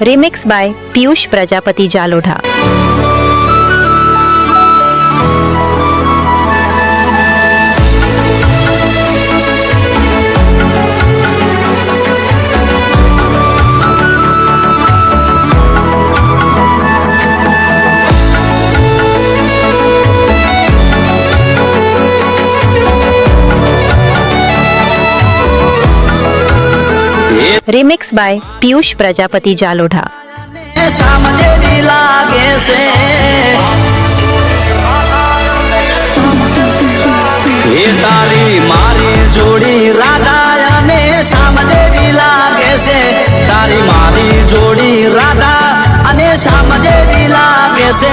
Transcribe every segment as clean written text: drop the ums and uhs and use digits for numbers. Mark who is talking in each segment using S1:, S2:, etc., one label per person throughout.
S1: Remix by Piyush Prajapati Jalodha. Remix by Piyush Prajapati Jalodha.
S2: तारी मारी जोड़ी राधा ने सामजेवी लागे से, तारी मारी जोड़ी राधा अने सामजेवी लागे से।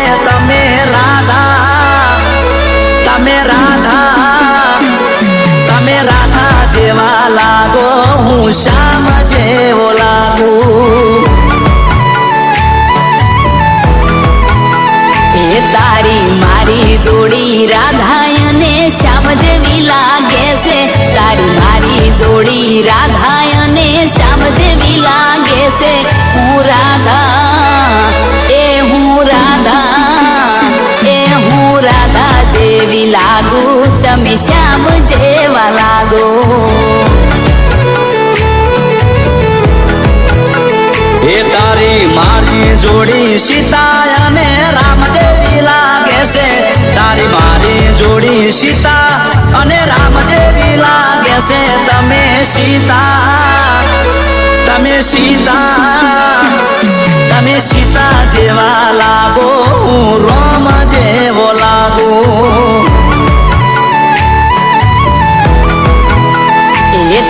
S2: तमे राधा जेवा लागो, हूँ श्याम जेवो लागू।
S3: तारी मारी जोड़ी राधा ने श्याम जेवी लागे से, तारी मारी जोड़ी राधा ने श्याम जेवी लागे से। हूँ राधा जेवी लागू, तमे श्याम जेवा लागो।
S2: तारी मारी जोड़ी सीता ने राम देवी लागे से, तारी मारी जोड़ी सीता अने राम देवी लागे से। तमे सीता जेवा लागो, हूँ राम जेवो लागू।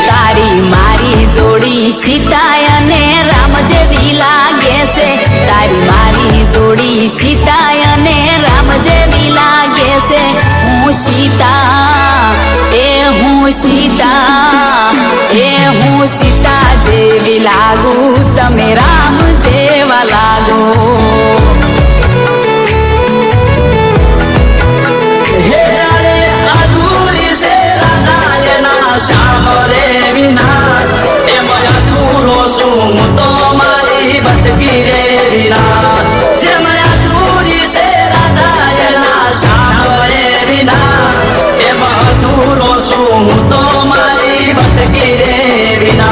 S3: तारी मारी जोड़ी सीता ने राम जेवी लागे से, तारी मारी जोड़ी सीता ने राम जेवी लागे से। हूँ सीता जेवी लागू, तमे राम जेवा लागो।
S2: श्याम रे विना एम अधूरो सु तो मारी भटकी रे विना। जेम अधूरी से राधायना श्याम रे विना एम अधूरो सु तो मारी भटकी रे विना।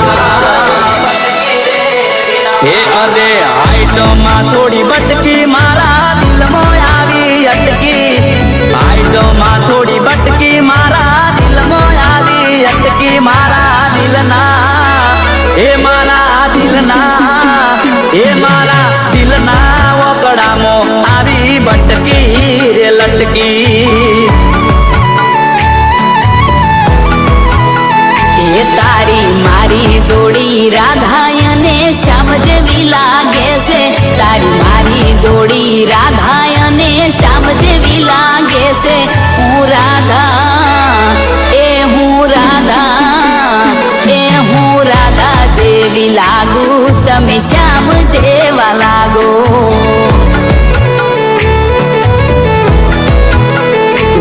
S2: हे अरे हाइट में थोड़ी भटकी मारा दिल में आवी अटकी। हाइट में थोड़ी भटकी मारा दिल में आवी अटकी। मारा दिलना ए मारा दिलना ए मारा दिलना वकड़ा मो आवी भटकी रे लटकी।
S3: तारी मारी जोड़ी राधा ने श्याम जेवी लागे से, तारी मारी जोड़ी राधा ने श्याम जेवी लागे से। हूँ राधा जेवी लागू, तमे श्याम जेवा लागो।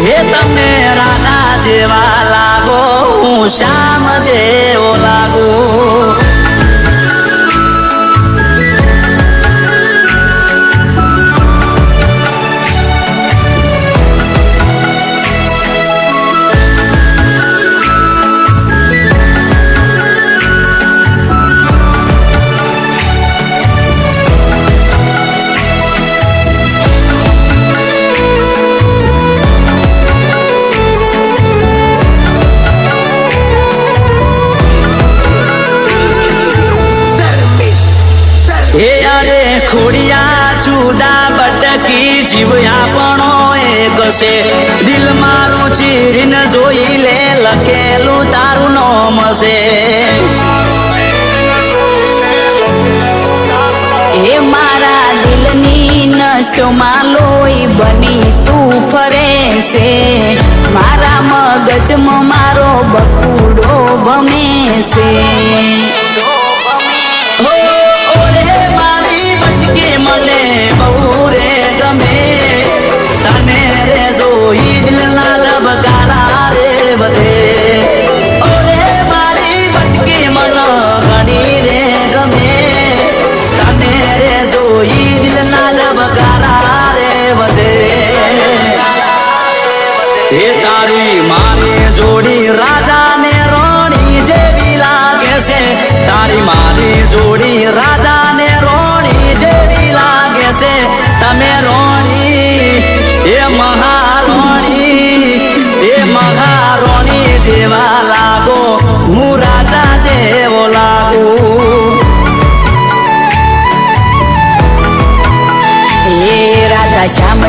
S2: हे तमे राधा जेवा लागो, हूँ श्याम जेवो लागू। खोड़िया चूदा बटकी जीवया पणो एक से। दिल मारू चीरीन जोई ले लखेलू तारू नाम से।
S3: हे मारा दिलनी नशो मालोई बनी तू फरे से। मारा मगज में मारो बकुड़ो भमे से।
S2: मने बहु रे गमे तने रे जोई दिल लाल बगाड़ा रे बदे। ओरे मारी भटकी मन घनी रे गमे तने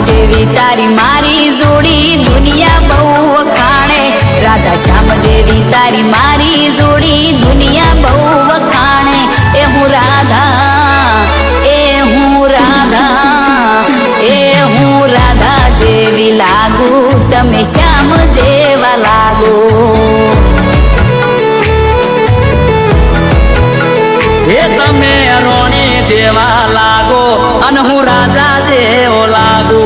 S3: જેવી તારી મારી જોડી દુનિયા બહુ વખાણે રાધા શ્યામ જેવી તારી મારી જોડી દુનિયા બહુ વખાણે એ હું રાધા એ હું રાધા એ હું રાધા જેવી લાગુ તમે શ્યામ જેવા લાગો
S2: હે તમે રોણી જેવા લાગો અને હું રાજા જેવો લાગુ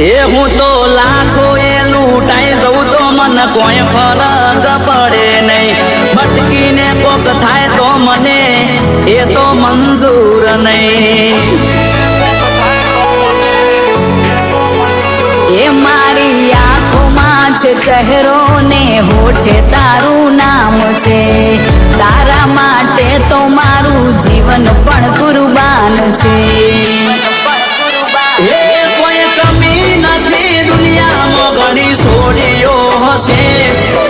S2: એ હું તો લાખો એ લૂંટાઈ જઉં તો મને કોઈ ફરક પડે નહીં ભટકીને કોક થાય તો મને એ તો મંજૂર નહીં
S3: એ મારી આંખોમાં છે ચહેરો ને હોઠે તારું નામ છે તારા માટે તો મારું જીવન પણ કુરબાન છે
S2: એ કોઈ કમી નથી દુનિયામાં ઘણી છોડીઓ હશે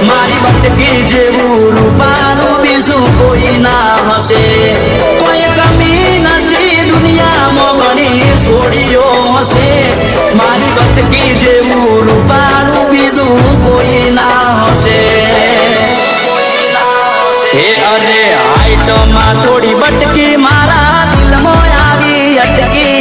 S2: મારી ભટકી જેવું રૂપાનું બીજું કોઈ ના હશે કોઈ કમી નથી દુનિયામાં ઘણી છોડીઓ હશે મારી ભટકી જેવું રૂપાનું બીજું કોઈ ના હશે હે અરે હાઈટમાં થોડી ભટકી મારા દિલમાં આવી અટકી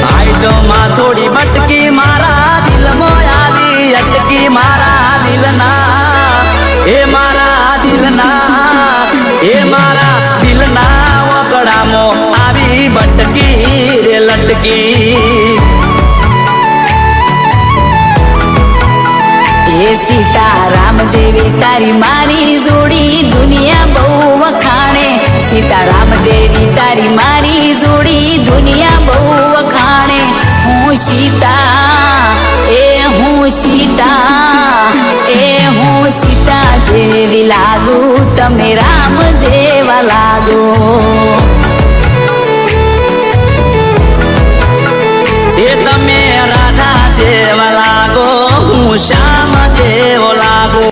S2: હાઈટમાં થોડી ભટકી મારા દિલમાં આવી અટકી મારા દિલના એ મારા દિલના એ મારા દિલના વગડામાં આવી ભટકી રે લટકી
S3: એ સીતારામ જેવી તારી મારી જોડી દુનિયા બહુ વખાણે સીતારામ જેવી તારી મારી જોડી દુનિયા બહુ વખાણે હું સીતા એ હું સીતા એ હું સીતા જેવી લાગુ તમે રામ જેવા લાગો